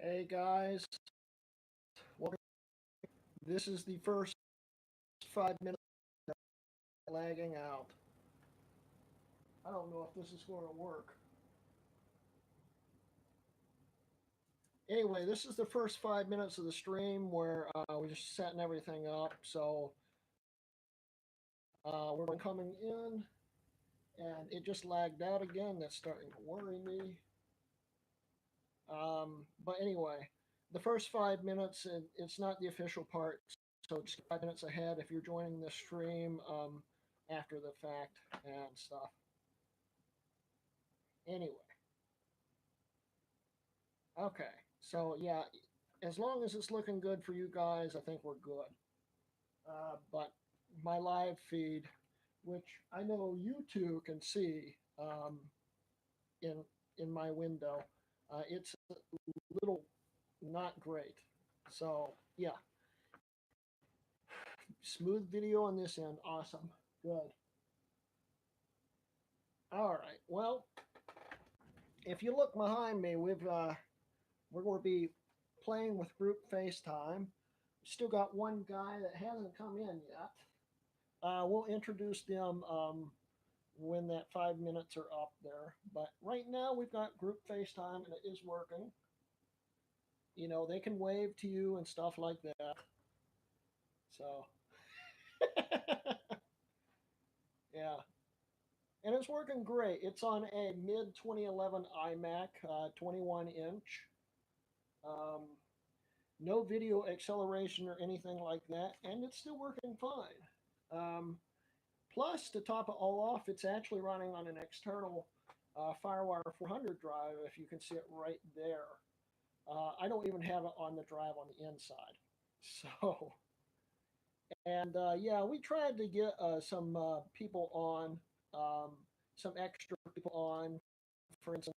Hey guys, welcome. This is the first 5 minutes lagging out. I don't know if this is going to work. Anyway, this is the first 5 minutes of the stream where we're just setting everything up. So we're coming in, and it just lagged out again. That's starting to worry me. But anyway, the first 5 minutes, it's not the official part. So it's 5 minutes ahead if you're joining the stream after the fact and stuff. Anyway. Okay. So yeah, as long as it's looking good for you guys, I think we're good. But my live feed, which I know you two can see in in my window, it's a little not great. So yeah, smooth video on this end, awesome, good. All right. Well, if you look behind me, we're going to be playing with group FaceTime. Still got one guy that hasn't come in yet. We'll introduce them when that 5 minutes are up there. But right now we've got group FaceTime and it is working. You know, they can wave to you and stuff like that. So, yeah. And it's working great. It's on a mid 2011 iMac, 21 inch. No video acceleration or anything like that. And it's still working fine. Plus, to top it all off, it's actually running on an external FireWire 400 drive, if you can see it right there. I don't even have it on the drive on the inside. So, and yeah, we tried to get some people on, some extra people on, for instance,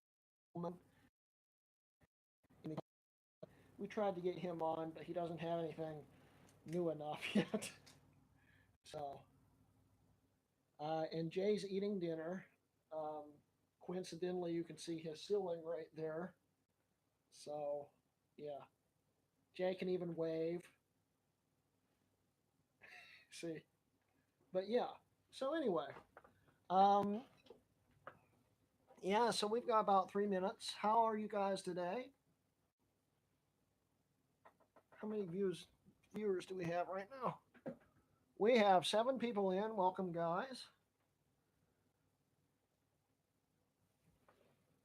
we tried to get him on, but he doesn't have anything new enough yet. So, and Jay's eating dinner. Coincidentally, you can see his ceiling right there. So, yeah. Jay can even wave. See. But yeah. So anyway. Yeah, so we've got about 3 minutes. How are you guys today? How many viewers do we have right now? We have 7 people in. Welcome, guys.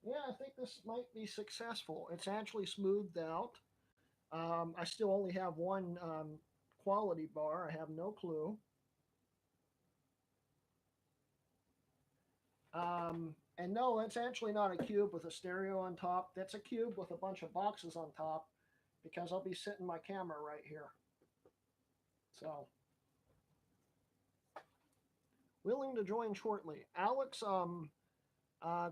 Yeah, I think this might be successful. It's actually smoothed out. I still only have one quality bar. I have no clue. And no, it's actually not a cube with a stereo on top. That's a cube with a bunch of boxes on top because I'll be sitting my camera right here. So, willing to join shortly. Alex,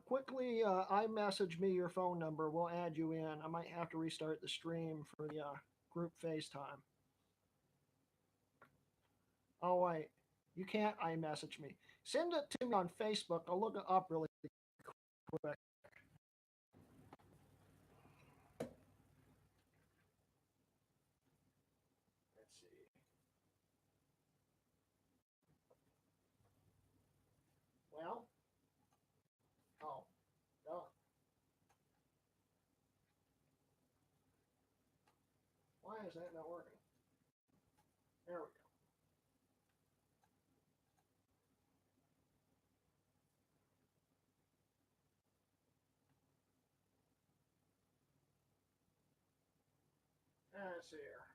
quickly iMessage me your phone number. We'll add you in. I might have to restart the stream for the group FaceTime. Oh, wait. You can't iMessage me. Send it to me on Facebook. I'll look it up really quick. Let's see. Well, oh, no. Why is that not working? There we go. Let's see here.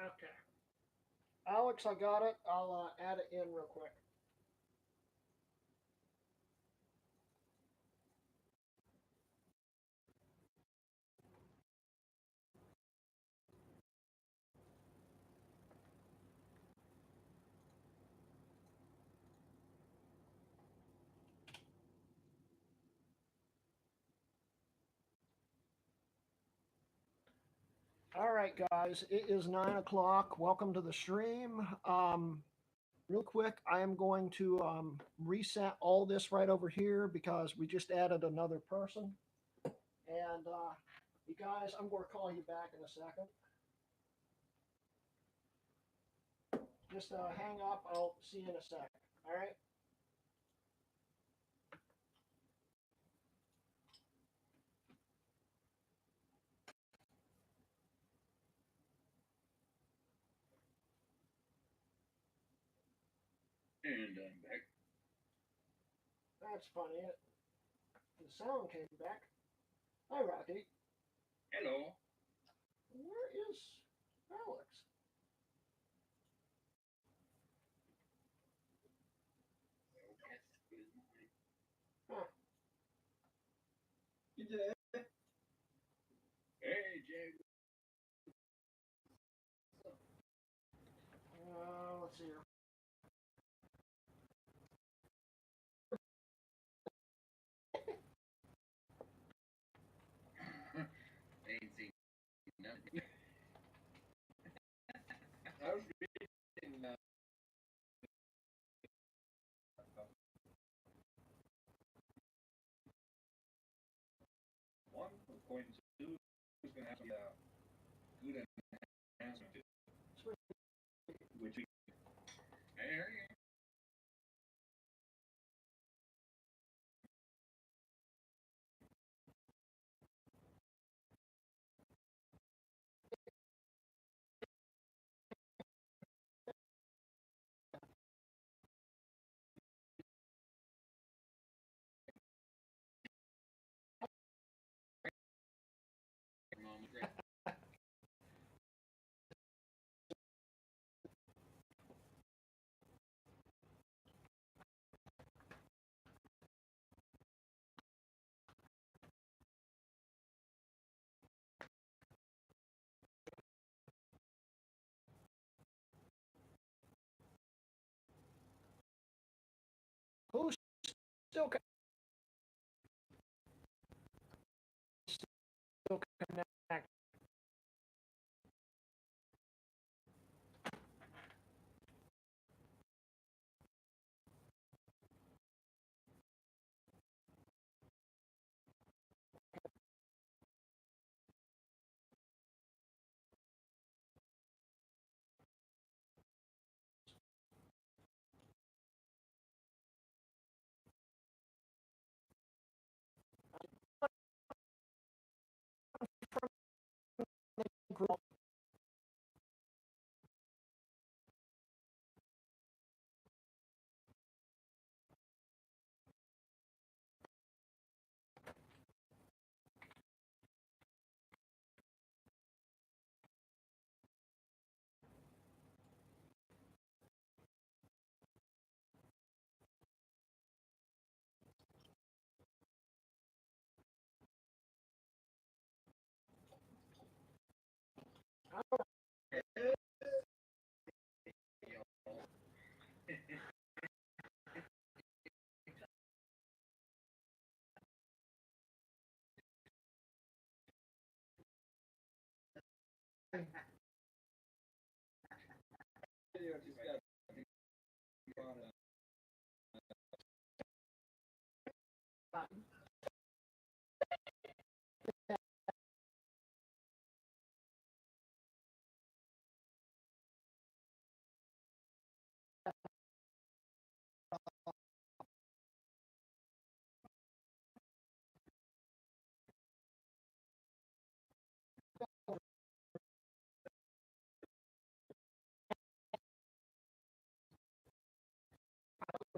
Okay. Alex, I got it. I'll add it in real quick. All right, guys, it is 9 o'clock. Welcome to the stream. Real quick, I am going to reset all this right over here because we just added another person. And you guys, I'm going to call you back in a second. Just hang up. I'll see you in a sec. All right. And I'm back. That's funny. The sound came back. Hi, Rocky. Hello. Where is Alex? Huh. Hey, Jay. Let's see here. Ain't seen nothing. I was reading one was going to was going to have some good enhancement to which we there you moment. Who's still connected?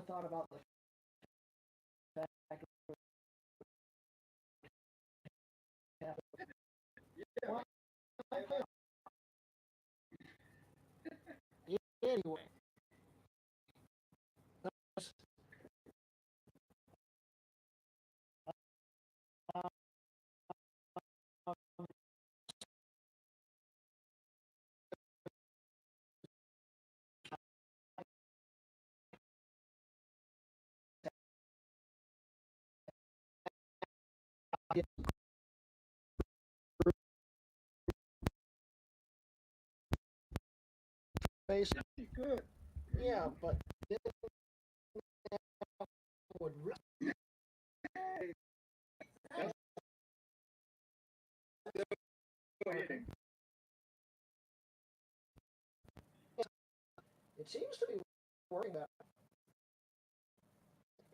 I thought about the fact well, anyway. basically Good. yeah, but then would it seems to be working out.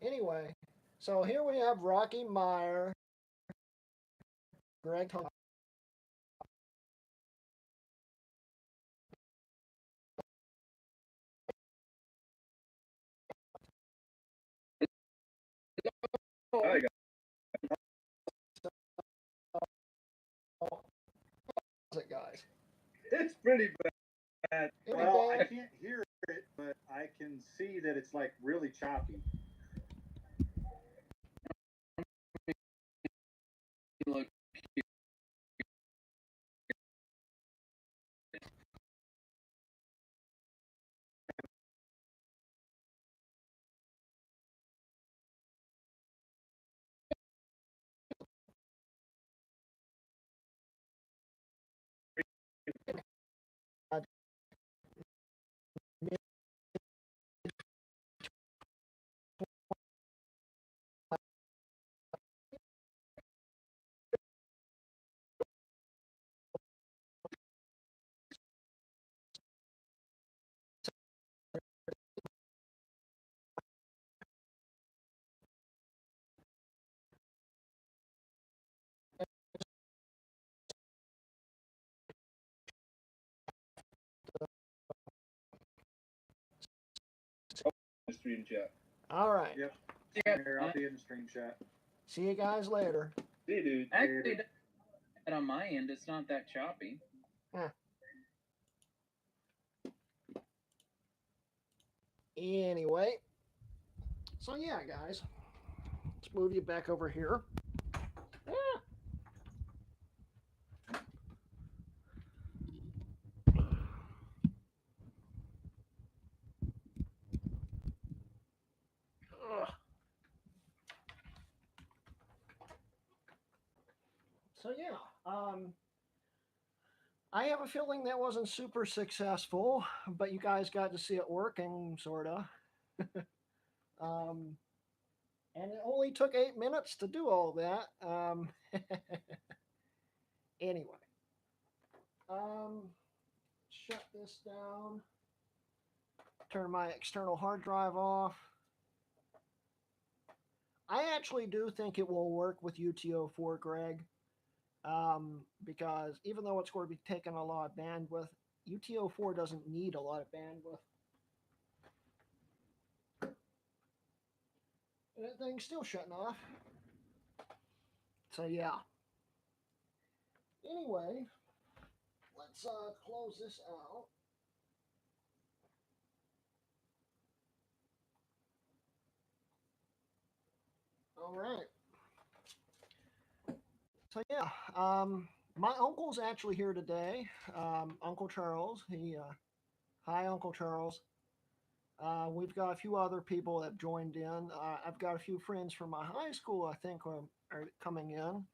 Anyway, so here we have Rocky Meyer, Greg Thomas. I got It, guys. it's pretty bad. Pretty Well, I bad. can't hear it, but I can see that it's like really choppy. Look. Stream chat. All right. Yep. Yeah. Here, I'll be in the stream chat. See you guys later. Hey, dude. Actually, on my end, it's not that choppy. Anyway, so yeah, guys, let's move you back over here. Ah. Ugh. So yeah, I have a feeling that wasn't super successful, but you guys got to see it working, sorta. And it only took 8 minutes to do all that. Anyway, shut this down. Turn my external hard drive off. I actually do think it will work with UTO4, Greg, because even though it's going to be taking a lot of bandwidth, UTO4 doesn't need a lot of bandwidth. That thing's still shutting off. So yeah. Anyway, let's close this out. All right. So yeah, my uncle's actually here today. Uncle Charles. Hi, Uncle Charles. We've got a few other people that have joined in. I've got a few friends from my high school, I think, are coming in.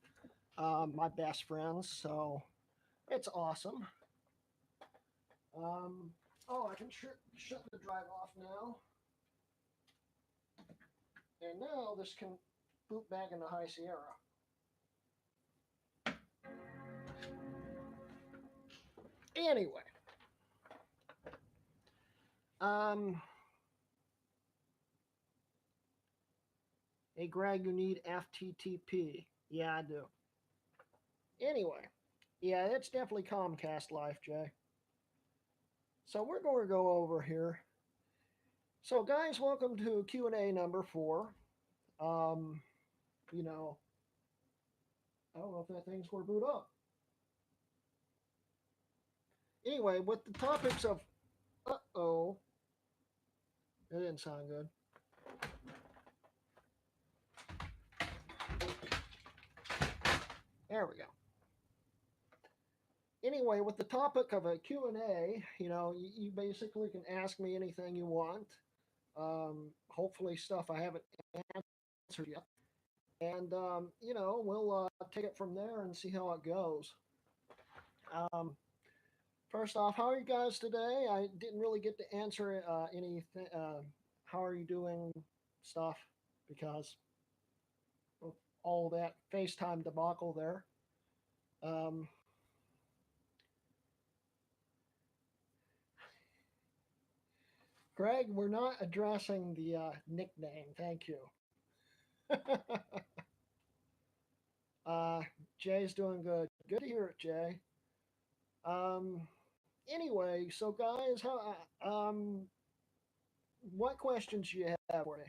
My best friends, so it's awesome. Oh, I can shut the drive off now. And now this can boot back into High Sierra. Anyway. Hey, Greg, you need FTTP. Yeah, I do. Anyway, yeah, it's definitely Comcast Life, Jay. So we're going to go over here. So, guys, welcome to Q&A number 4. You know, I don't know if that thing's going to boot up. Anyway, with the topics of, uh-oh, that didn't sound good. There we go. Anyway, with the topic of a Q&A, you know, you basically can ask me anything you want. Hopefully stuff I haven't answered yet. And, you know, we'll take it from there and see how it goes. First off, how are you guys today? I didn't really get to answer anything. How are you doing stuff because of all that FaceTime debacle there. Um, Greg, we're not addressing the nickname. Thank you. uh, Jay's doing good. Good to hear it, Jay. Um, anyway, so guys, what questions do you have for me?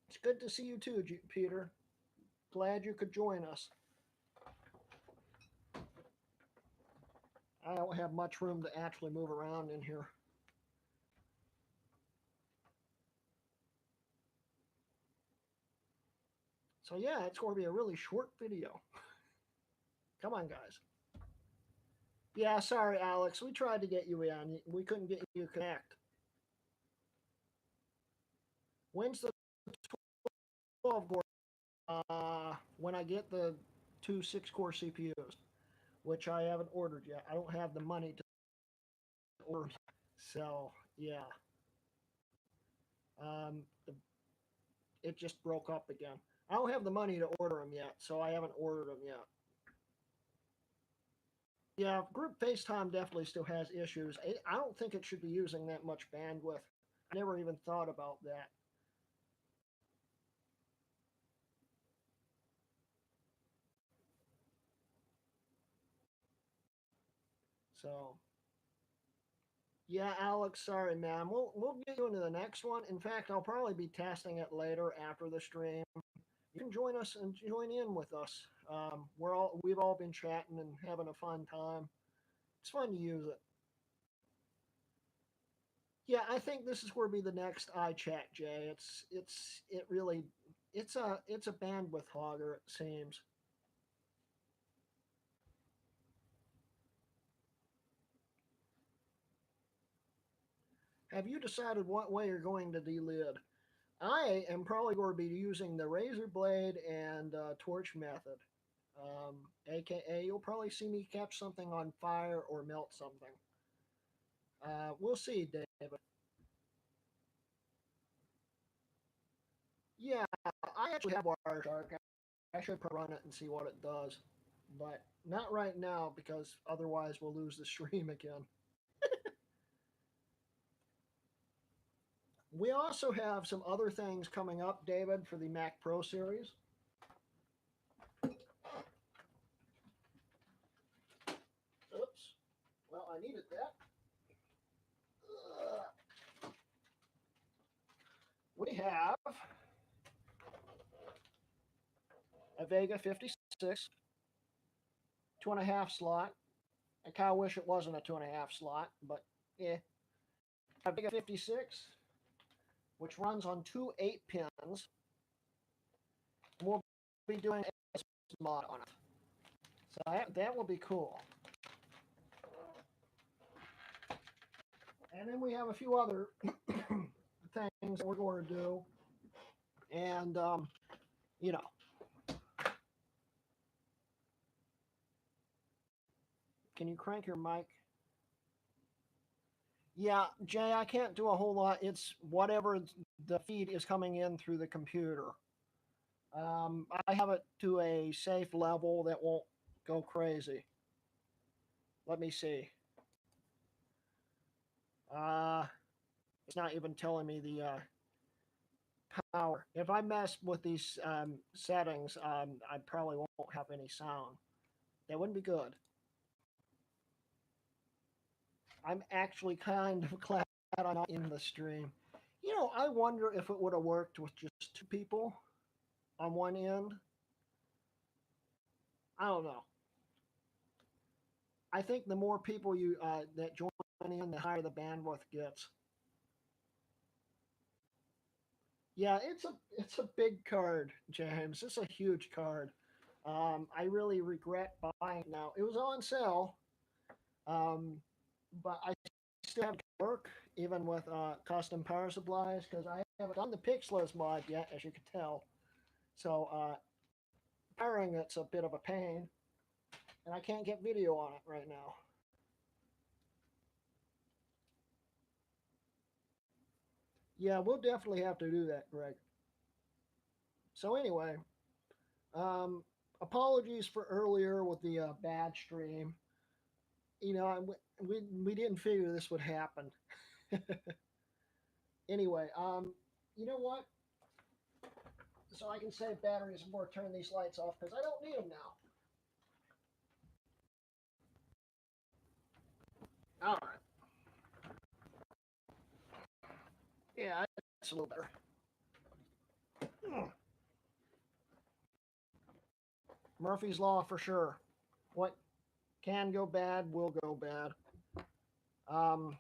It's good to see you too, Peter. Glad you could join us. I don't have much room to actually move around in here. So yeah, it's going to be a really short video. Come on, guys. Yeah, sorry, Alex. We tried to get you in. We couldn't get you to connect. When's the 12 core? When I get the two 6-core CPUs, which I haven't ordered yet. I don't have the money to order. So yeah, um, it just broke up again. I don't have the money to order them yet, so I haven't ordered them yet. Yeah, group FaceTime definitely still has issues. I don't think it should be using that much bandwidth. I never even thought about that. So, yeah, Alex, sorry, man. We'll get you into the next one. In fact, I'll probably be testing it later after the stream. You can join us and join in with us. We've all been chatting and having a fun time. It's fun to use it. Yeah, I think this is where be the next iChat, Jay. It's a bandwidth hogger, it seems. Have you decided what way you're going to delid? I am probably going to be using the razor blade and torch method. AKA, you'll probably see me catch something on fire or melt something. We'll see, David. Yeah, I actually have Wireshark. I should run it and see what it does, but not right now because otherwise we'll lose the stream again. We also have some other things coming up, David, for the Mac Pro series. Oops. Well, I needed that. We have a Vega 56, 2.5 slot. I kind of wish it wasn't a 2.5 slot, but yeah. A Vega 56, which runs on two 8-pins. We'll be doing a mod on it. So that will be cool. And then we have a few other things that we're going to do. And, you know, can you crank your mic? Yeah, Jay, I can't do a whole lot. It's whatever the feed is coming in through the computer. I have it to a safe level that won't go crazy. Let me see. It's not even telling me the power. If I mess with these settings, I probably won't have any sound. That wouldn't be good. I'm actually kind of glad I'm not in the stream. You know, I wonder if it would have worked with just two people on one end. I don't know. I think the more people you that join in, the higher the bandwidth gets. Yeah, it's a big card, James. It's a huge card. I really regret buying it now. It was on sale, um, but I still have to work even with custom power supplies because I haven't done the Pixels mod yet, as you can tell. So Wiring that's a bit of a pain, and I can't get video on it right now. Yeah, we'll definitely have to do that, Greg. So anyway, um, apologies for earlier with the bad stream. You know, we didn't figure this would happen. Anyway, you know what? So I can save batteries before I turn these lights off because I don't need them now. All right. Yeah, that's a little better. Murphy's Law for sure. What can go bad will go bad. Um,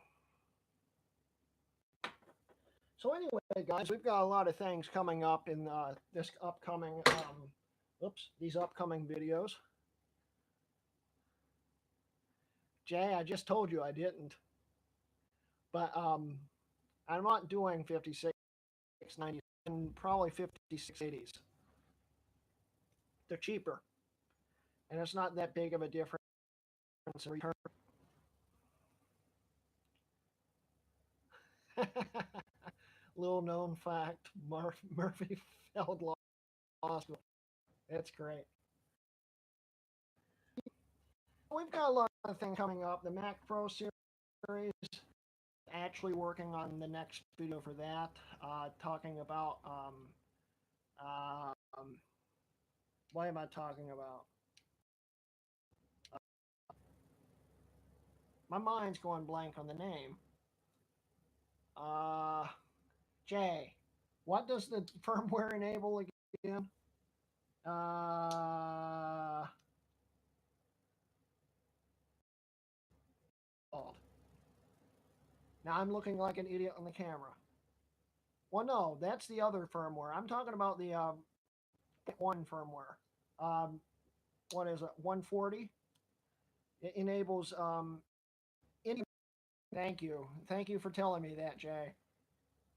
so anyway, guys, we've got a lot of things coming up in this upcoming, these upcoming videos. Jay, I just told you I didn't, but I'm not doing 5690s and probably 5680s. They're cheaper, and it's not that big of a difference in return. Little known fact: Murphy failed law school. That's great. We've got a lot of things coming up. The Mac Pro series, actually working on the next video for that, talking about what am I talking about? My mind's going blank on the name. Jay, what does the firmware enable again? Now I'm looking like an idiot on the camera. Well, no, that's the other firmware. I'm talking about the one firmware. What is it? 140. It enables any. Thank you for telling me that, Jay.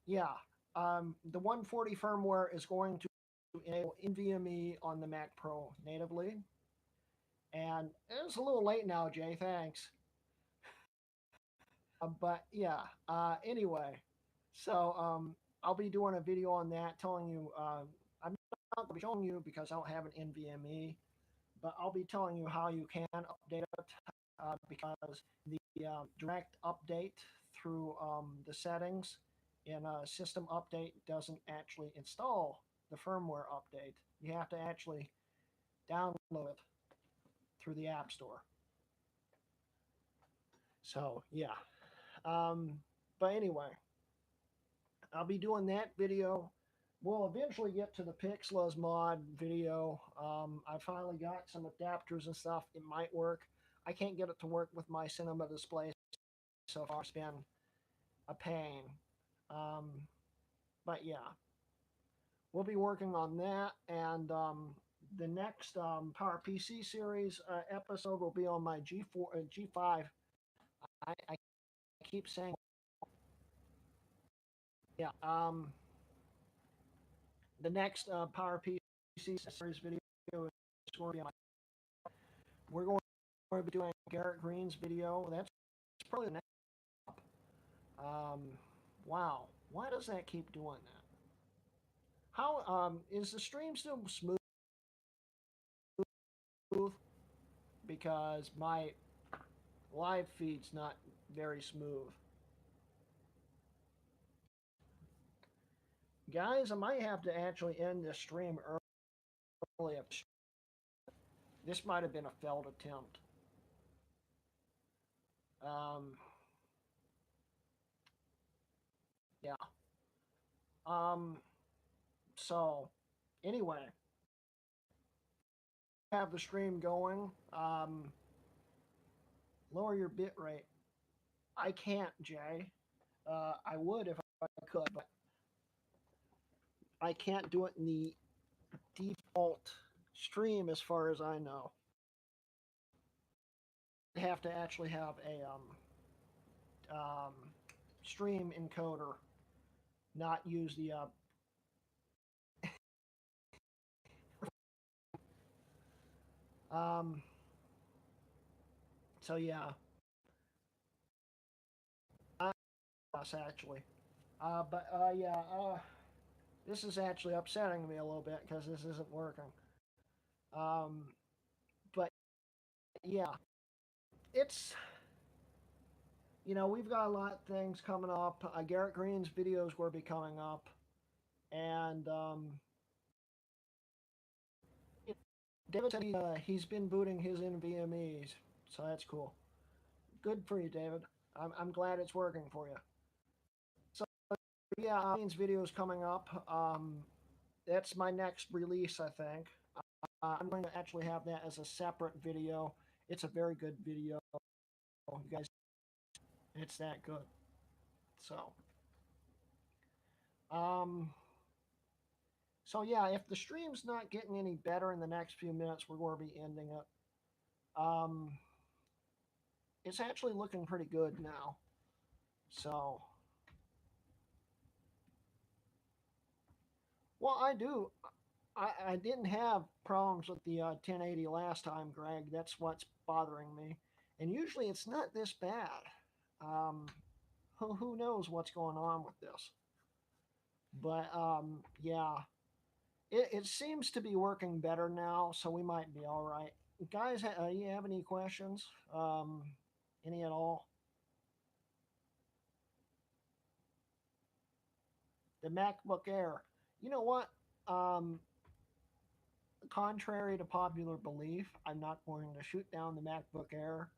Yeah, the 140 firmware is going to enable NVMe on the Mac Pro natively. And it's a little late now, Jay. Thanks. But yeah. Anyway, so I'll be doing a video on that, telling you. I'm not going to be showing you because I don't have an NVMe, but I'll be telling you how you can update it because the direct update through the settings in a system update doesn't actually install the firmware update. You have to actually download it through the App Store. So yeah. But anyway, I'll be doing that video. We'll eventually get to the Pixels mod video. I finally got some adapters and stuff. It might work. I can't get it to work with my cinema display so far. It's been a pain. But yeah, we'll be working on that. And the next PowerPC series episode will be on my G5. I keep saying, yeah. The next PowerPC series video is going to be on. We're going to be doing Garrett Green's video. That's probably the next. Wow, why does that keep doing that? How is the stream still smooth? Because my live feed's not very smooth. Guys, I might have to actually end this stream early. This might have been a failed attempt. Yeah. So, anyway, have the stream going. Lower your bit rate. I can't, Jay. I would if I could, but I can't do it in the default stream as far as I know. I have to actually have a stream encoder, not use the Um, so yeah, us actually. Yeah, this is actually upsetting me a little bit because this isn't working. Um, but yeah, it's we've got a lot of things coming up. Garrett Green's videos will be coming up, and David said he's been booting his NVMEs, so that's cool. Good for you, David. I'm glad it's working for you. So yeah, Green's videos coming up. That's my next release, I think. I'm going to actually have that as a separate video. It's a very good video. You guys, it's that good. So, um, so yeah, if the stream's not getting any better in the next few minutes, we're going to be ending it. It's actually looking pretty good now. So, well, I do. I didn't have problems with the 1080 last time, Greg. That's what's bothering me. And usually it's not this bad. Um, who knows what's going on with this? But yeah, it seems to be working better now, so we might be all right. Guys, you have any questions? Any at all? The MacBook Air. You know what? Um, Contrary to popular belief, I'm not going to shoot down the MacBook Air.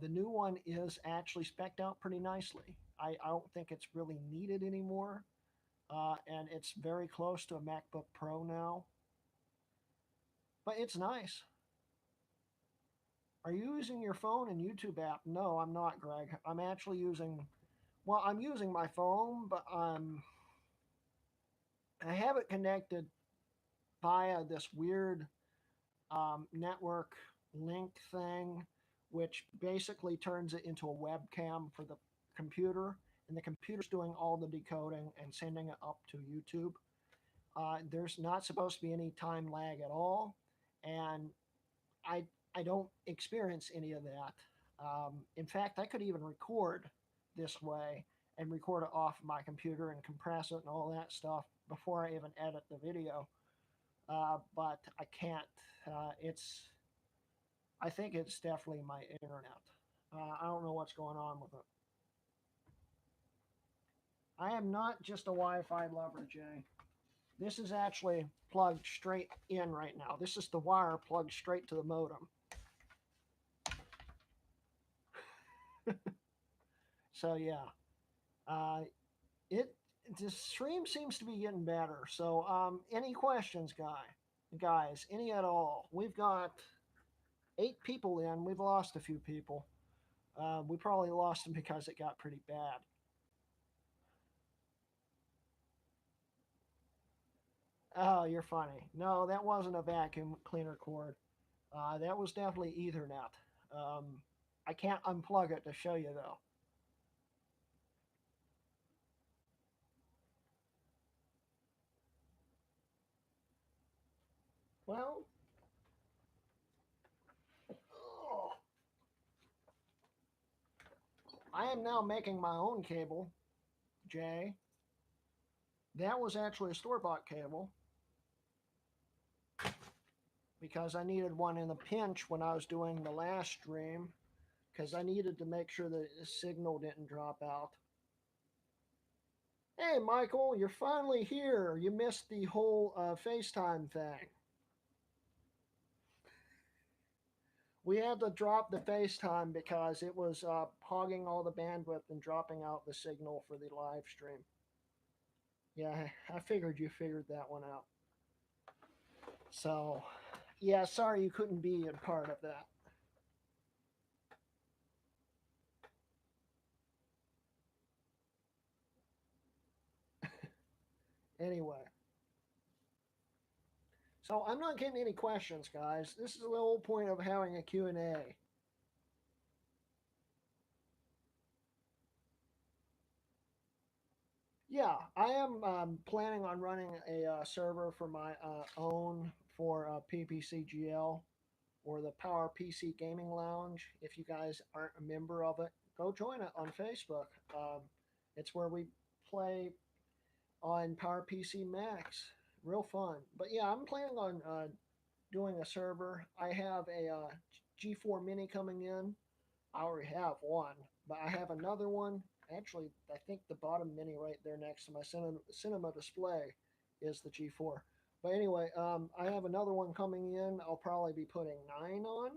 The new one is actually specced out pretty nicely. I don't think it's really needed anymore, and it's very close to a MacBook Pro now. But it's nice. Are you using your phone and YouTube app? No, I'm not, Greg. I'm actually using. Well, I'm using my phone, but I have it connected via this weird network link thing, which basically turns it into a webcam for the computer, and the computer's doing all the decoding and sending it up to YouTube. There's not supposed to be any time lag at all, and I I don't experience any of that. In fact, I could even record this way and record it off my computer and compress it and all that stuff before I even edit the video. But I can't. It's I think it's definitely my internet. I don't know what's going on with it. I am not just a Wi-Fi lover, Jay. This is actually plugged straight in right now. This is the wire plugged straight to the modem. So yeah, uh, it the stream seems to be getting better. So any questions, guys? Any at all? We've got 8 people in. We've lost a few people. We probably lost them because it got pretty bad. Oh, you're funny. No, that wasn't a vacuum cleaner cord. That was definitely Ethernet. Um, I can't unplug it to show you though. Well, oh, I am now making my own cable, Jay. That was actually a store bought cable because I needed one in a pinch when I was doing the last stream because I needed to make sure that the signal didn't drop out. Hey, Michael, you're finally here. You missed the whole FaceTime thing. We had to drop the FaceTime because it was hogging all the bandwidth and dropping out the signal for the live stream. Yeah, I figured you figured that one out. So, yeah, sorry you couldn't be a part of that. Anyway. So I'm not getting any questions, guys. This is the whole point of having a Q&A. Yeah, I am planning on running a server for my own for PPC GL. or the Power PC Gaming Lounge. If you guys aren't a member of it, go join it on Facebook. It's where we play on Power PC Max. Real fun. But yeah, I'm planning on doing a server. I have a G4 Mini coming in. I already have one, but I have another one. Actually, I think the bottom mini right there next to my cinema display is the G4. But anyway, I have another one coming in. I'll probably be putting 9 on,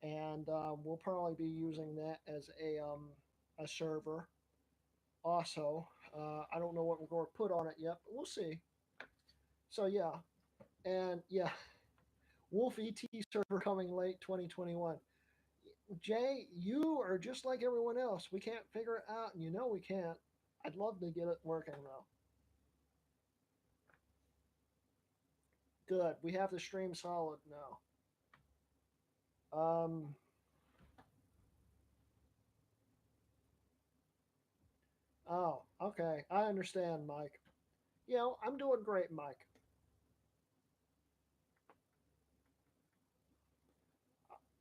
and we'll probably be using that as a server. Also, I don't know what we're going to put on it yet, but we'll see. So yeah, and yeah, Wolf ET server coming late 2021. Jay, you are just like everyone else. We can't figure it out, and you know we can't. I'd love to get it working though. Good. We have the stream solid now. Oh, okay. I understand, Mike. You know, I'm doing great, Mike.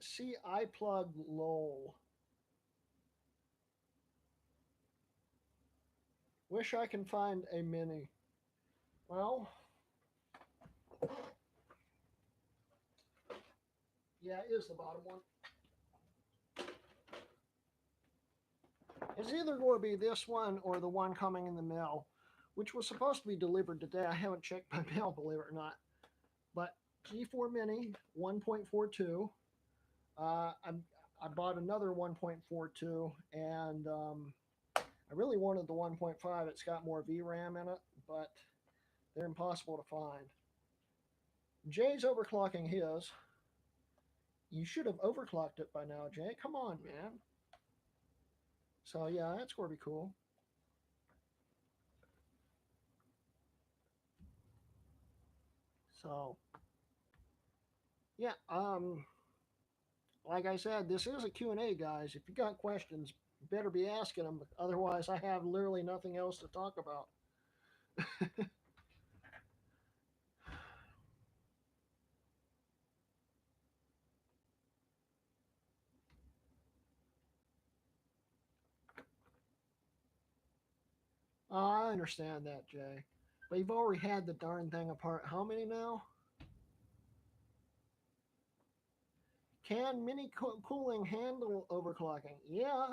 See, I plug lol. Wish I can find a mini. Well, yeah, it is the bottom one. It's either going to be this one or the one coming in the mail, which was supposed to be delivered today. I haven't checked my mail, believe it or not. But G4 Mini 1.42. I bought another 1.42, and I really wanted the 1.5. It's got more VRAM in it, but they're impossible to find. Jay's overclocking his. You should have overclocked it by now, Jay. Come on, man. So yeah, that's going to be cool. So yeah, like I said, this is a Q&A, guys. If you got questions, you better be asking them. Otherwise, I have literally nothing else to talk about. I understand that, Jay. But you've already had the darn thing apart. How many now? Can mini cooling handle overclocking? Yeah,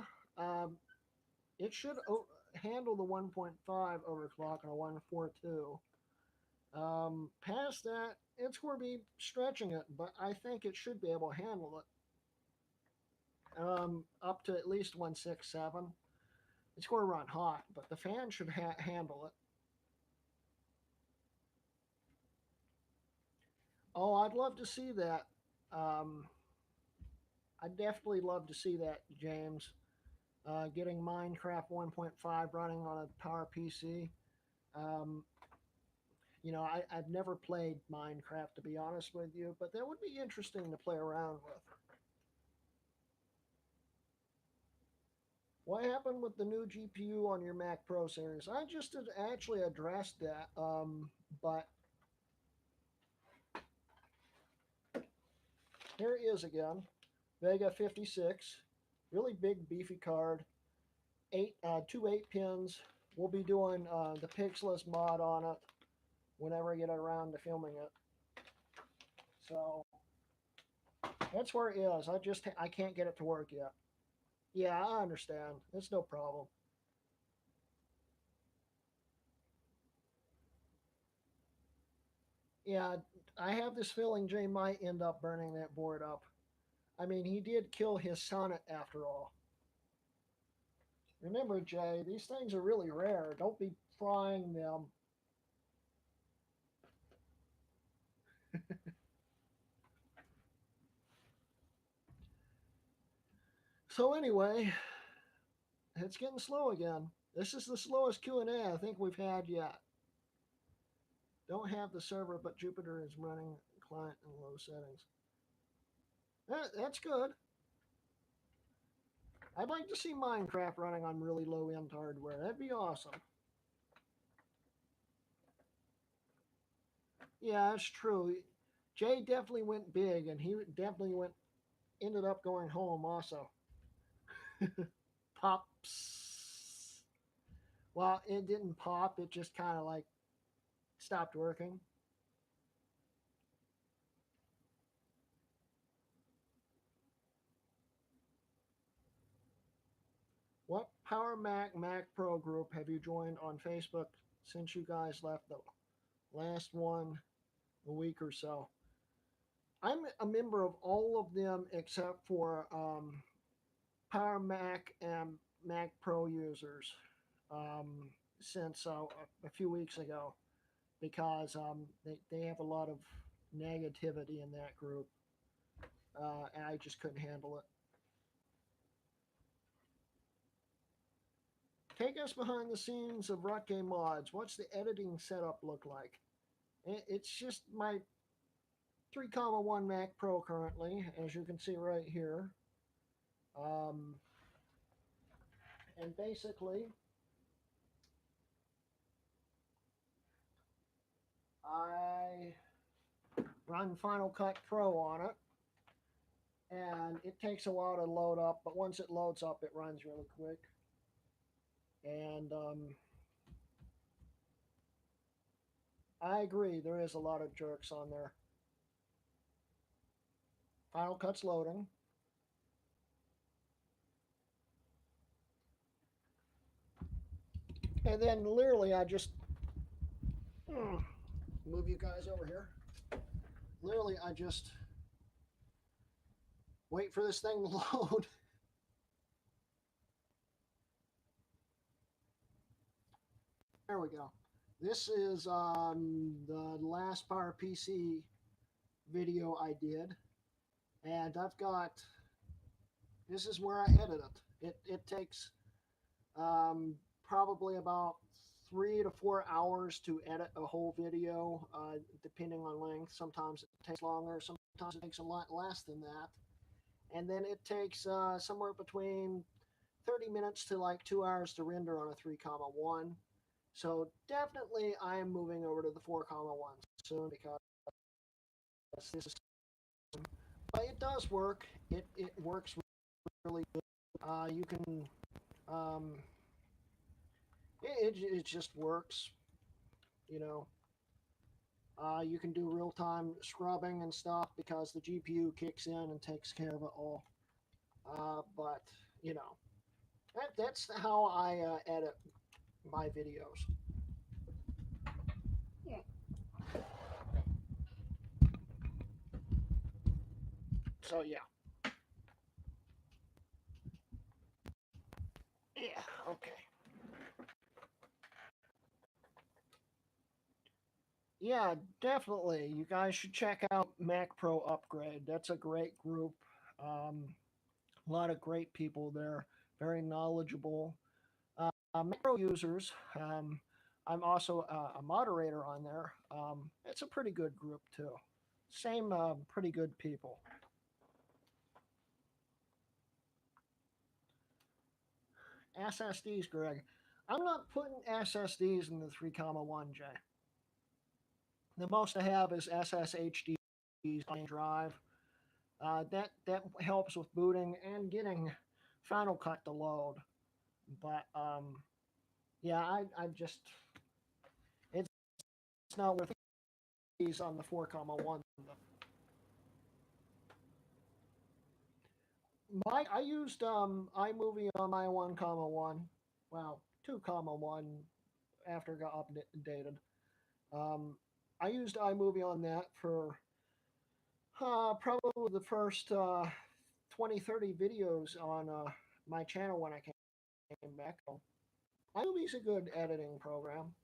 it should handle the 1.5 overclock on a 142. Past that, it's going to be stretching it, but I think it should be able to handle it. Up to at least 167. It's going to run hot, but the fan should handle it. Oh, I'd love to see that. I'd definitely love to see that, James. Getting Minecraft 1.5 running on a Power PC. Um, you know, I've never played Minecraft, to be honest with you, but that would be interesting to play around with. What happened with the new GPU on your Mac Pro series? I just actually addressed that, but here it is again. Vega 56, really big beefy card, two 8-pins. We'll be doing the Pixeless mod on it whenever I get around to filming it. So that's where it is. I can't get it to work yet. Yeah, I understand. It's no problem. Yeah, I have this feeling Jay might end up burning that board up. I mean, he did kill his sonnet after all. Remember, Jay, these things are really rare. Don't be frying them. So anyway, it's getting slow again. This is the slowest Q&A I think we've had yet. Don't have the server, but Jupyter is running client in low settings. That's good. I'd like to see Minecraft running on really low-end hardware. That'd be awesome. Yeah, that's true. Jay definitely went big, and he definitely ended up going home also. Pops. Well, it didn't pop. It just kind of like stopped working. What Power Mac Pro group have you joined on Facebook since you guys left the last one a week or so? I'm a member of all of them except for Power Mac and Mac Pro users um, since a few weeks ago because they have a lot of negativity in that group, and I just couldn't handle it. Take us behind the scenes of Rut Game Mods. What's the editing setup look like? It's just my 3,1 Mac Pro currently, as you can see right here. Um, and basically, I run Final Cut Pro on it, and it takes a while to load up, but once it loads up, it runs really quick. And I agree, there is a lot of jerks on there. Final Cut's loading. And then literally I just move you guys over here. Literally I just wait for this thing to load. There we go. This is the last Power PC video I did. And I've got, this is where I edit it. It takes probably about 3 to 4 hours to edit a whole video, depending on length. Sometimes it takes longer, sometimes it takes a lot less than that. And then it takes somewhere between 30 minutes to like 2 hours to render on a 3,1. So definitely I am moving over to the 4,1 soon because this is, but it does work. It works really good. You can, um, it just works, you know. You can do real-time scrubbing and stuff because the GPU kicks in and takes care of it all. But, you know, that's how I edit my videos. Yeah. So, yeah. Yeah, okay. Yeah, definitely. You guys should check out Mac Pro Upgrade. That's a great group. A lot of great people there, very knowledgeable. Mac Pro users. I'm also a moderator on there. It's a pretty good group too. Same pretty good people. SSDs, Greg. I'm not putting SSDs in the 3,1J. The most I have is SSHD drive. That helps with booting and getting Final Cut to load. But yeah, I just it's not worth these on the 4,1. I used iMovie on my 1,1. Well, 2,1 after it got updated. Um, I used iMovie on that for probably the first 20, 30 videos on my channel when I came back. iMovie's a good editing program.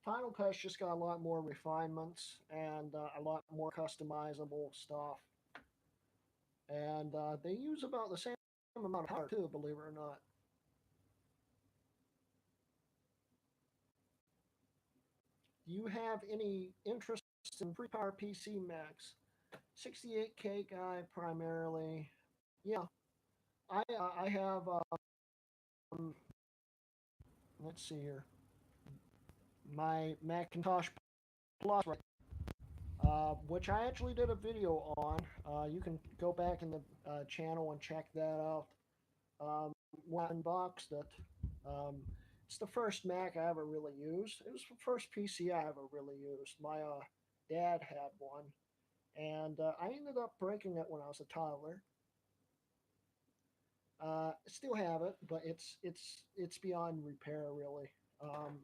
Final Cut's just got a lot more refinements and a lot more customizable stuff. And they use about the same amount of power too, believe it or not. Do you have any interest in pre-power PC Macs? 68K guy primarily. Yeah, I have. Let's see here. My Macintosh Plus. Right. which I actually did a video on. You can go back in the channel and check that out. When I unboxed it, um, it's the first Mac I ever really used. It was the first PC I ever really used. My dad had one, and I ended up breaking it when I was a toddler. Still have it, but it's beyond repair really.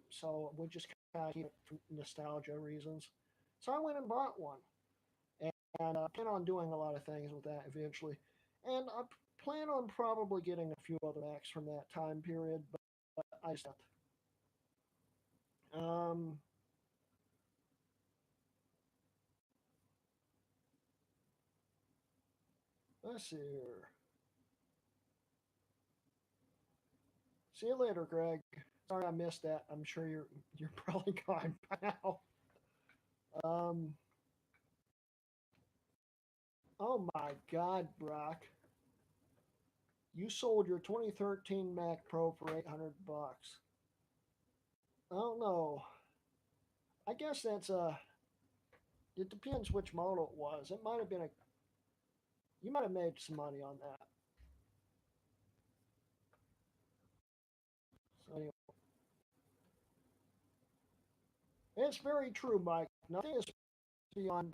So we just kind of keep it for nostalgia reasons. So I went and bought one, and plan on doing a lot of things with that eventually. And I plan on probably getting a few other Macs from that time period, but I just um, let's see here. See you later, Greg. Sorry I missed that. I'm sure you're probably gone by now. Um, oh my God, Brock. You sold your 2013 Mac Pro for 800 bucks. I don't know. I guess that's a. It depends which model it was. It might have been a. You might have made some money on that. So anyway, it's very true, Mike. Nothing is beyond.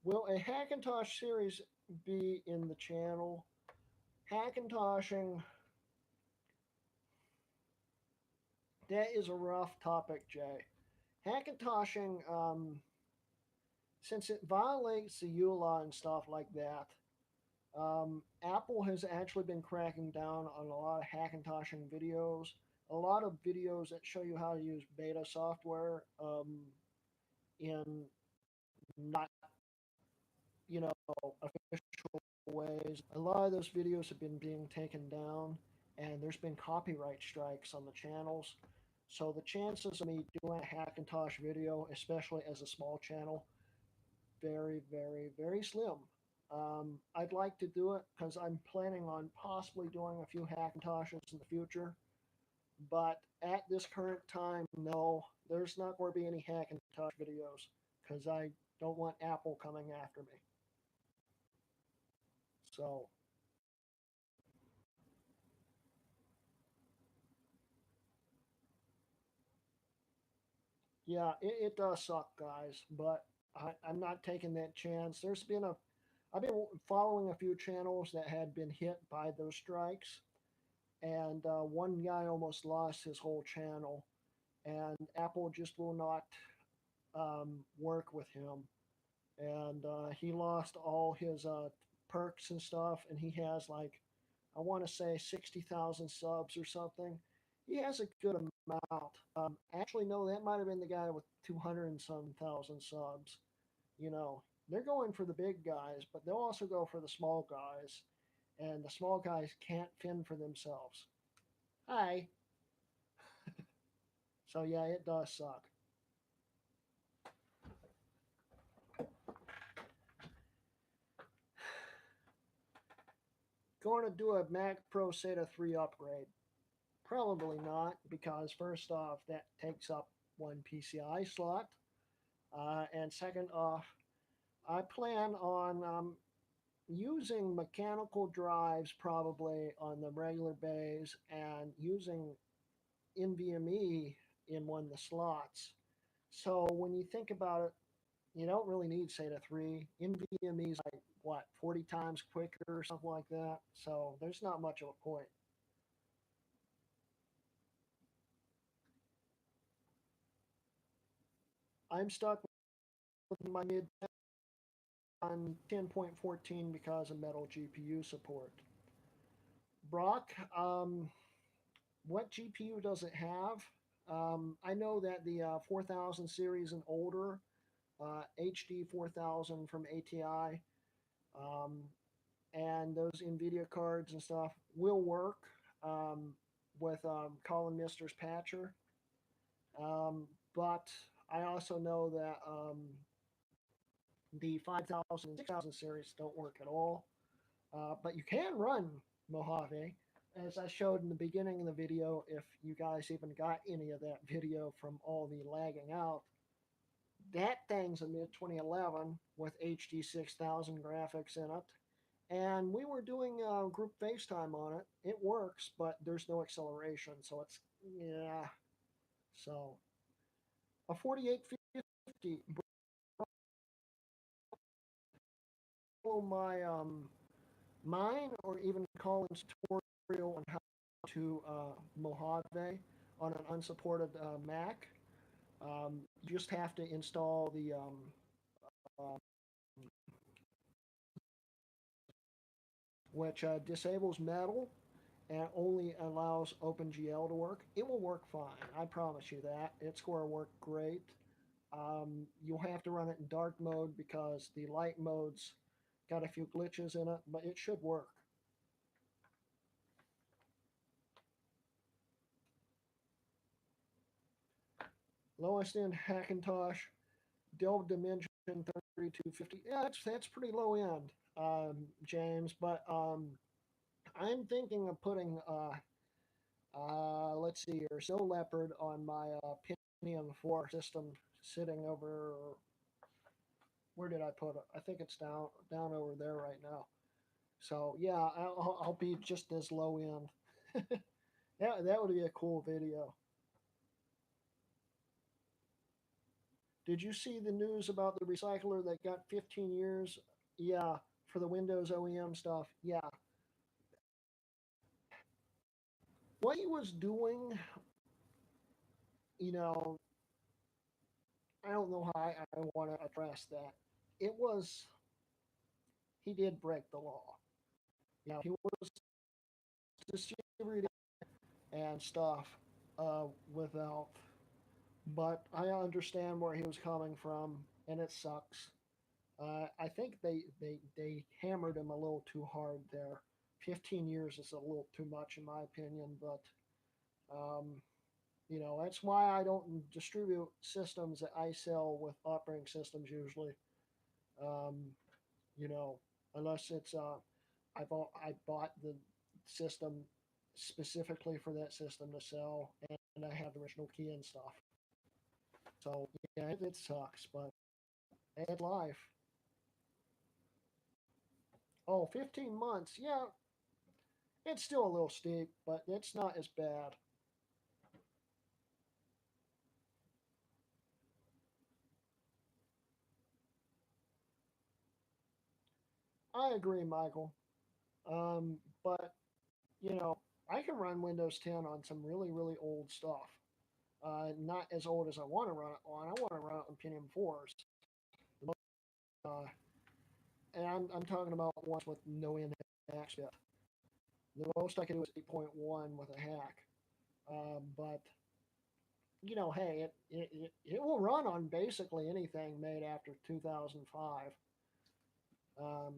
Will a Hackintosh series be in the channel? Hackintoshing. That is a rough topic, Jay. Hackintoshing, since it violates the EULA and stuff like that, Apple has actually been cracking down on a lot of Hackintoshing videos, a lot of videos that show you how to use beta software in not, you know, official ways. A lot of those videos have been being taken down, and there's been copyright strikes on the channels. So the chances of me doing a Hackintosh video, especially as a small channel, very, very, very slim. I'd like to do it because I'm planning on possibly doing a few Hackintoshes in the future. But at this current time, no, there's not going to be any Hackintosh videos because I don't want Apple coming after me. So, yeah, it does suck, guys, but I'm not taking that chance. I've been following a few channels that had been hit by those strikes, and one guy almost lost his whole channel, and Apple just will not work with him. And he lost all his perks and stuff, and he has like, I want to say 60,000 subs or something. He has a good amount. Actually, no, that might have been the guy with 200 and some thousand subs. You know, they're going for the big guys, but they'll also go for the small guys, and the small guys can't fend for themselves. Hi. So yeah, it does suck. Going to do a Mac Pro SATA 3 upgrade? Probably not, because first off, that takes up one PCI slot. And second off, I plan on using mechanical drives probably on the regular bays and using NVMe in one of the slots. So when you think about it, you don't really need SATA 3. NVMe is like, what, 40 times quicker or something like that. So there's not much of a point. I'm stuck with my mid on 10.14 because of metal GPU support. Brock, what GPU does it have? I know that the 4000 series and older, HD 4000 from ATI, um, and those NVIDIA cards and stuff will work with Colin Mister's patcher. But I also know that the 5000 and 6000 series don't work at all. But you can run Mojave, as I showed in the beginning of the video, if you guys even got any of that video from all the lagging out. that thing's a mid 2011 with HD 6000 graphics in it. And we were doing group FaceTime on it. It works, but there's no acceleration. So it's, yeah. So a 4850 my mine or even Colin's tutorial on how to Mojave on an unsupported Mac. You just have to install the uh, which disables metal and only allows OpenGL to work. It will work fine. I promise you that. It's going to work great. You'll have to run it in dark mode because the light mode's got a few glitches in it, but it should work. Lowest end Hackintosh, Dell Dimension 3250. Yeah, that's pretty low end, James. But I'm thinking of putting let's see here, Snow Leopard on my Pentium 4 system, sitting over. Where did I put it? I think it's down over there right now. So yeah, I'll be just as low end. That would be a cool video. Did you see the news about the recycler that got 15 years? Yeah, for the Windows OEM stuff. Yeah. What he was doing, you know, I don't know how I want to address that. It was, he did break the law. He was distributing and stuff without, but I understand where he was coming from, and it sucks. I think they hammered him a little too hard there. 15 years is a little too much, in my opinion, but um, that's why I don't distribute systems that I sell with operating systems usually. Um, you know, unless it's I bought the system specifically for that system to sell, and I have the original key and stuff. So yeah, it sucks, but it's life. Oh, 15 months. Yeah, it's still a little steep, but it's not as bad. I agree, Michael. But I can run Windows 10 on some really, really old stuff. Not as old as I want to run it on. I want to run it on Pentium 4s. Uh, and I'm talking about ones with no in-hacks yet. The most I can do is 8.1 with a hack. But hey, it will run on basically anything made after 2005. Um,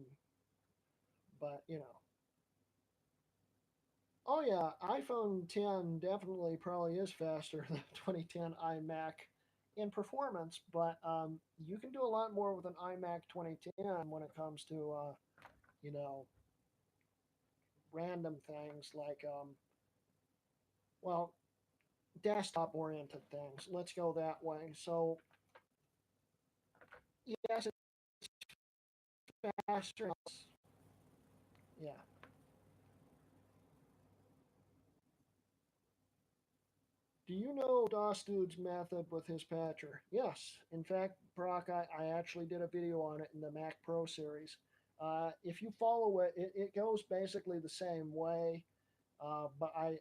but oh yeah, iPhone 10 definitely probably is faster than 2010 iMac in performance, but you can do a lot more with an iMac 2010 when it comes to you know random things like well desktop oriented things. Let's go that way. So yes, it's faster. Yeah. Do you know DOS Dude's method with his patcher? Yes. In fact, Brock, I actually did a video on it in the Mac Pro series. If you follow it, it goes basically the same way, but I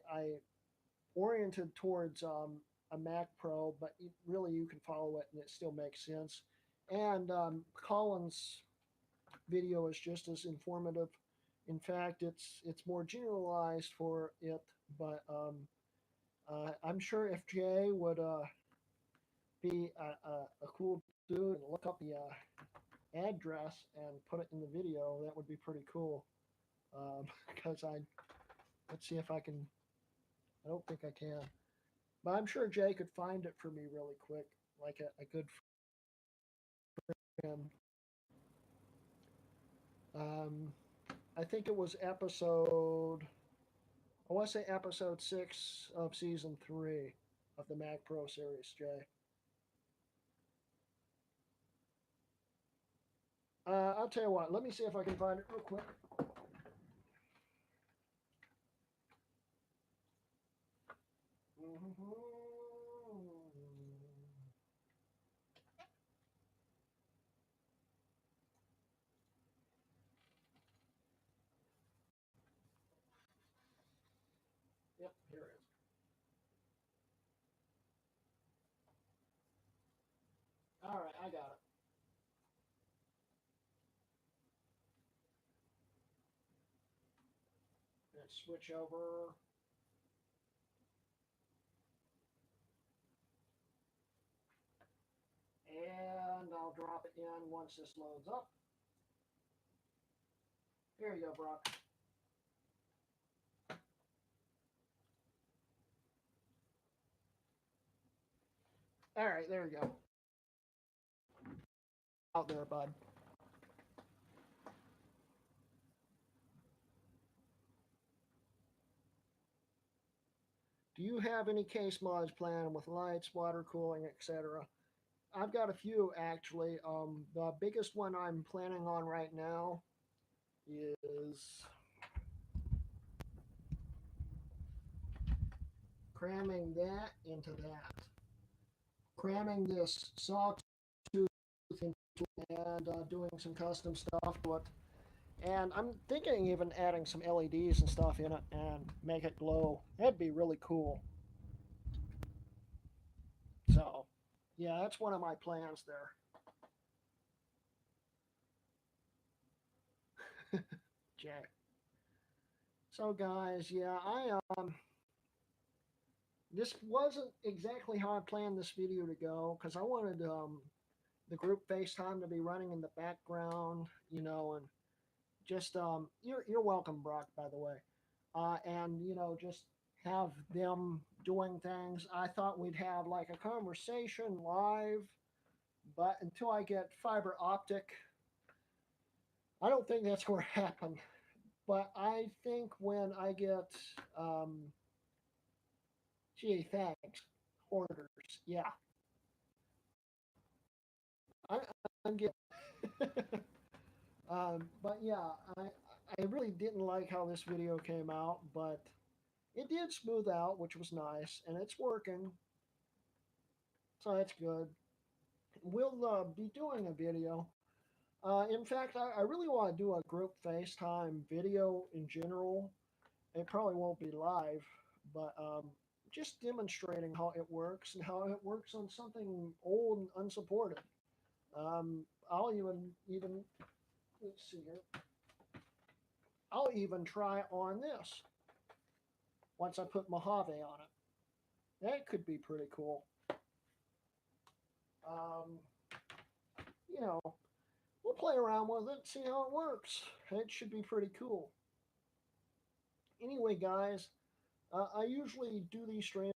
oriented towards a Mac Pro, but really you can follow it and it still makes sense. And Colin's video is just as informative. In fact, it's more generalized for it, but I'm sure if Jay would be a cool dude and look up the address and put it in the video, that would be pretty cool. Because let's see if I can. I don't think I can, but I'm sure Jay could find it for me really quick, like a good friend. Um, I think it was episode. I want to say episode 6 of season 3 of the Mac Pro series, Jay. I'll tell you what. Let me see if I can find it real quick. Yep, here it is. All right, I got it. Let's switch over. And I'll drop it in once this loads up. Here you go, Brock. All right, there you go. Out there, bud. Do you have any case mods planned with lights, water cooling, etc.? I've got a few actually. The biggest one I'm planning on right now is cramming that into that. Cramming this sawtooth into and doing some custom stuff to it. And I'm thinking even adding some LEDs and stuff in it and make it glow. That'd be really cool. So, yeah, that's one of my plans there. Jack. So, guys, yeah, this wasn't exactly how I planned this video to go because I wanted the group FaceTime to be running in the background, you know, and just you're welcome, Brock, by the way, and you know, just have them doing things. I thought we'd have like a conversation live, but until I get fiber optic, I don't think that's going to happen. But I think when I get, gee, thanks, hoarders, yeah, I, I'm getting. But yeah, I really didn't like how this video came out, but it did smooth out, which was nice, and it's working, so that's good. We'll be doing a video. In fact, I really want to do a group FaceTime video in general. It probably won't be live, but just demonstrating how it works and how it works on something old and unsupported. I'll even let's see here. I'll even try on this once I put Mojave on it. That could be pretty cool. Um, you know, we'll play around with it, see how it works. It should be pretty cool. Anyway, guys, I usually do these streams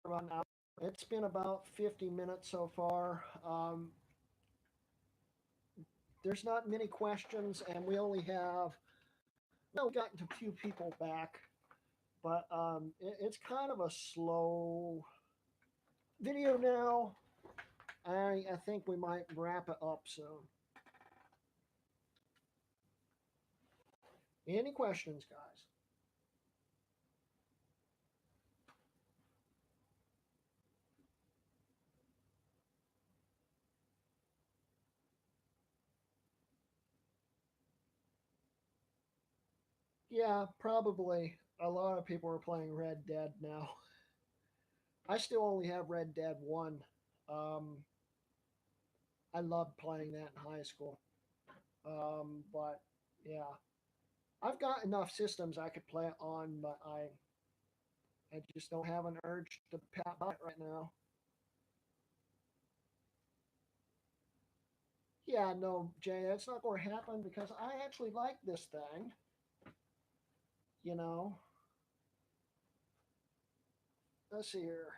for about an hour. It's been about 50 minutes so far. There's not many questions, and we only have, well, we've gotten a few people back, but it's kind of a slow video now. I think we might wrap it up soon. Any questions, guys? Yeah, probably. A lot of people are playing Red Dead now. I still only have Red Dead 1. Um, I loved playing that in high school. But yeah, I've got enough systems I could play it on, but I just don't have an urge to buy it right now. Yeah, no, Jay, that's not going to happen because I actually like this thing. You know, let's see here.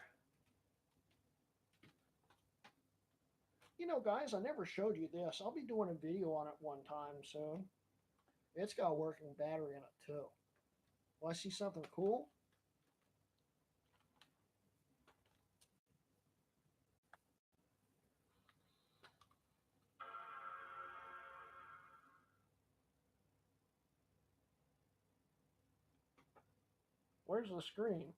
You know, guys, I never showed you this. I'll be doing a video on it one time soon. It's got a working battery in it too. Well, I see something cool. Where's the screen?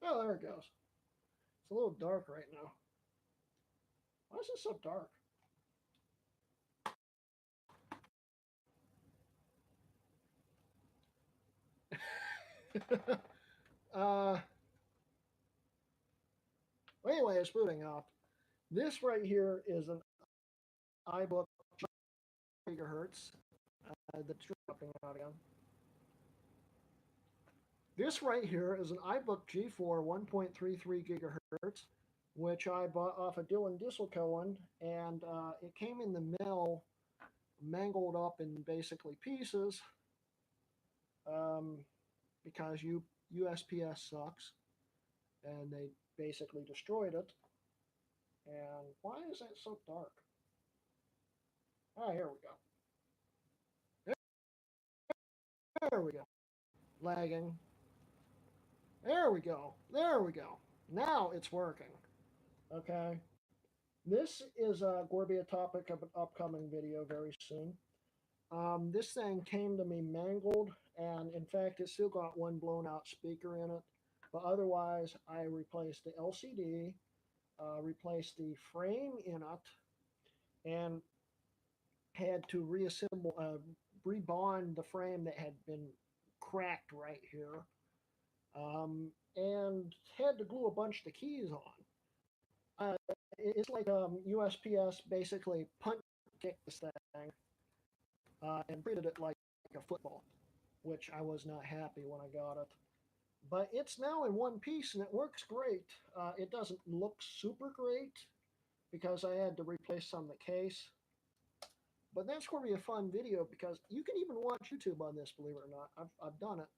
Oh, there it goes. It's a little dark right now. Why is it so dark? uh, anyway, it's booting up. This right here is an iBook gigahertz that's dropping out again. This right here is an iBook G4 1.33 gigahertz, which I bought off of Dylan Disselcohen, and it came in the mail mangled up in basically pieces because USPS sucks, and they basically destroyed it. And why is that so dark? Ah, here we go. There we go. Lagging. There we go. There we go. Now it's working. Okay. This is going to be a topic of an upcoming video very soon. This thing came to me mangled, and in fact, it's still got one blown out speaker in it. But otherwise, I replaced the LCD, replaced the frame in it, and had to rebond the frame that had been cracked right here, and had to glue a bunch of the keys on. It's like USPS basically punt kicked this thing and treated it like a football, which I was not happy when I got it. But it's now in one piece and it works great. It doesn't look super great because I had to replace some of the case. But that's going to be a fun video because you can even watch YouTube on this, believe it or not. I've done it.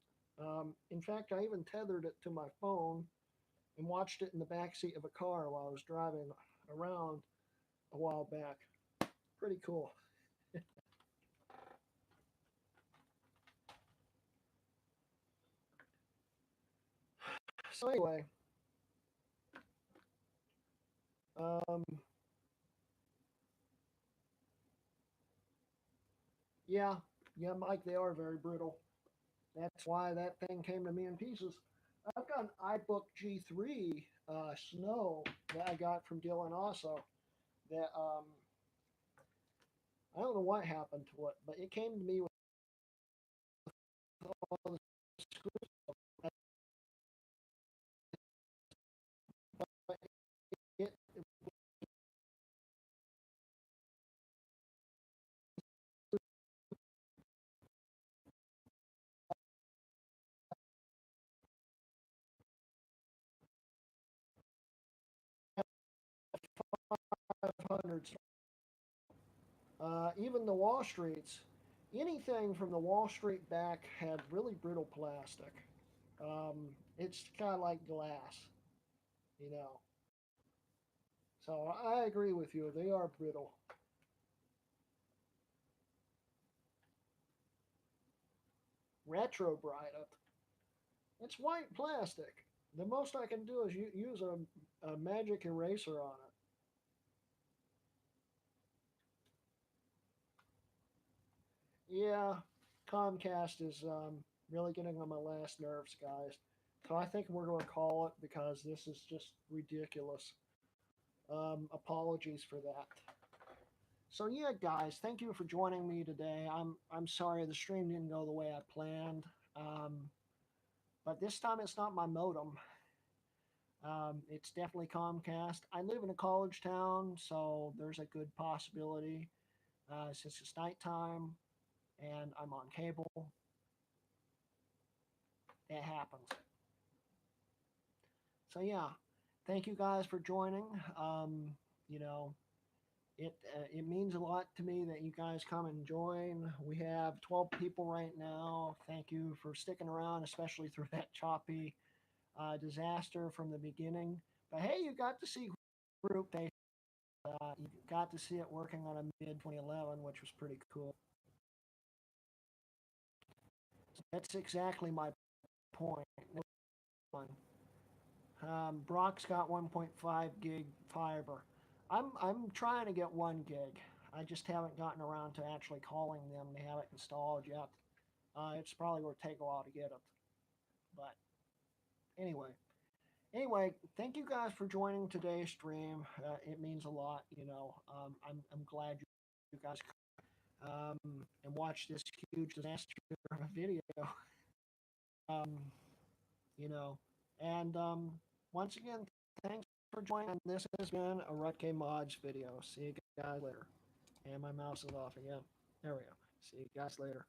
In fact, I even tethered it to my phone and watched it in the back seat of a car while I was driving around a while back. Pretty cool. So anyway, yeah, Mike, they are very brutal. That's why that thing came to me in pieces. I've got an iBook G3 Snow that I got from Dylan also. That I don't know what happened to it, but it came to me with all the screws. It 500. Even the Wall Streets, anything from the Wall Street back had really brittle plastic. It's kind of like glass, you know. So I agree with you. They are brittle. Retro bright it. It's white plastic. The most I can do is use a magic eraser on it. Yeah, Comcast is really getting on my last nerves, guys. So I think we're going to call it because this is just ridiculous. Apologies for that. So yeah, guys, thank you for joining me today. I'm sorry the stream didn't go the way I planned, but this time it's not my modem. It's definitely Comcast. I live in a college town, so there's a good possibility since it's nighttime and I'm on cable. It happens. So yeah, thank you guys for joining. You know, it means a lot to me that you guys come and join. We have 12 people right now. Thank you for sticking around, especially through that choppy disaster from the beginning. But hey, you got to see group face. You got to see it working on a mid 2011, which was pretty cool. So that's exactly my point. Brock's got 1.5 gig fiber. I'm trying to get 1 gig. I just haven't gotten around to actually calling them to have it installed yet. It's probably going to take a while to get it. But anyway, thank you guys for joining today's stream. It means a lot, you know. I'm glad you guys and watch this huge disaster of a video. um, you know, and once again, thanks for joining. This has been a Rutk Mods video. See you guys later. And my mouse is off again. There we go. See you guys later.